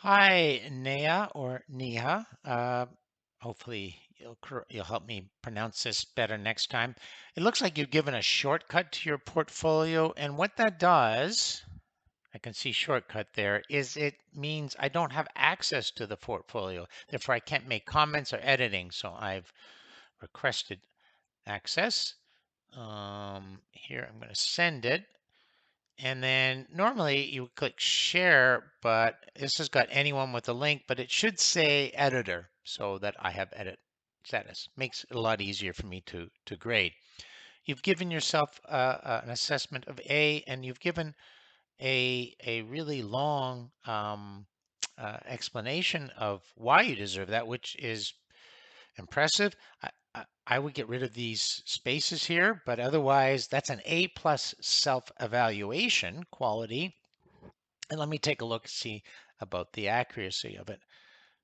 Hi, Nea or Neha. Hopefully you'll help me pronounce this better next time. It looks like you've given a shortcut to your portfolio, and what that does, I can see shortcut there, is it means I don't have access to the portfolio. Therefore, I can't make comments or editing. So I've requested access. Here I'm going to send it. And then normally you would click share, but this has got anyone with a link, but it should say editor so that I have edit status. Makes it a lot easier for me to grade. You've given yourself an assessment of A, and you've given a really long explanation of why you deserve that, which is impressive. I would get rid of these spaces here, but otherwise that's an A plus self-evaluation quality. And let me take a look and see about the accuracy of it.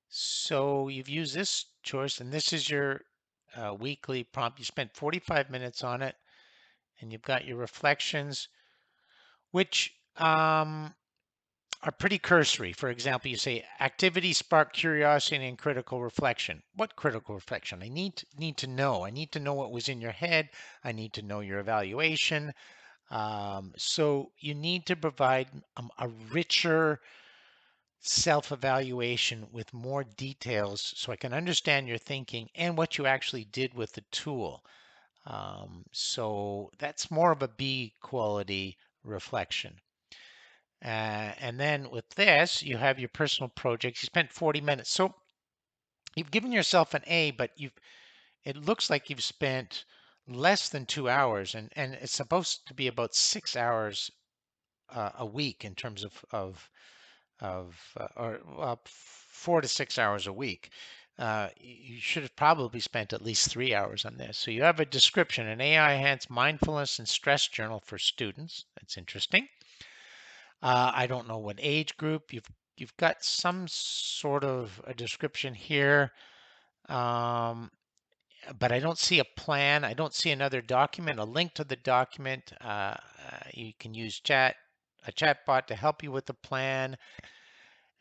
So you've used this choice, and this is your weekly prompt. You spent 45 minutes on it, and you've got your reflections, which are pretty cursory. For example, you say activity sparked curiosity and critical reflection. What critical reflection? I need to know. I need to know what was in your head. I need to know your evaluation. So you need to provide a richer self-evaluation with more details so I can understand your thinking and what you actually did with the tool. So that's more of a B quality reflection. And then with this, you have your personal projects. You spent 40 minutes. So you've given yourself an A, but it looks like you've spent less than 2 hours, and it's supposed to be about 6 hours a week in terms or 4 to 6 hours a week. You should have probably spent at least 3 hours on this. So you have a description, an AI enhanced mindfulness and stress journal for students. That's interesting. I don't know what age group. You've got some sort of a description here, um, but I don't see a plan. I don't see another document, a link to the document. You can use a chat bot to help you with the plan,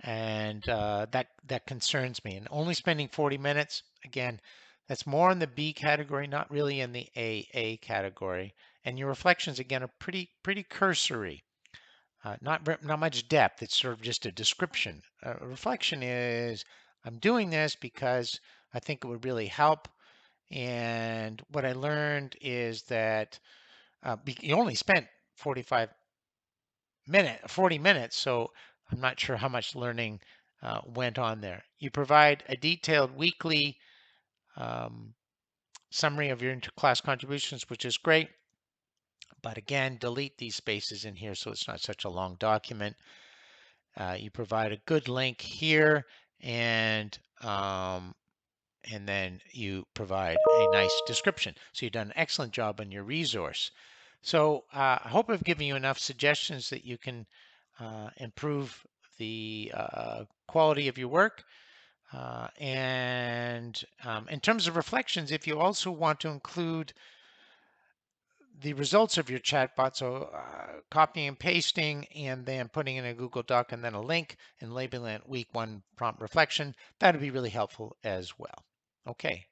and that concerns me. And only spending 40 minutes, again, that's more in the B category, not really in the A category. And your reflections again are pretty cursory, not much depth. It's sort of just a description. A reflection is I'm doing this because I think it would really help. And what I learned is that you only spent 40 minutes, so I'm not sure how much learning went on there. You provide a detailed weekly um, summary of your interclass contributions, which is great. But again, delete these spaces in here so it's not such a long document. You provide a good link here, and then you provide a nice description. So you've done an excellent job on your resource. So I hope I've given you enough suggestions that you can improve the quality of your work. And in terms of reflections, if you also want to include the results of your chatbot, so copying and pasting and then putting in a Google Doc and then a link and labeling it week 1 prompt reflection, that would be really helpful as well. Okay,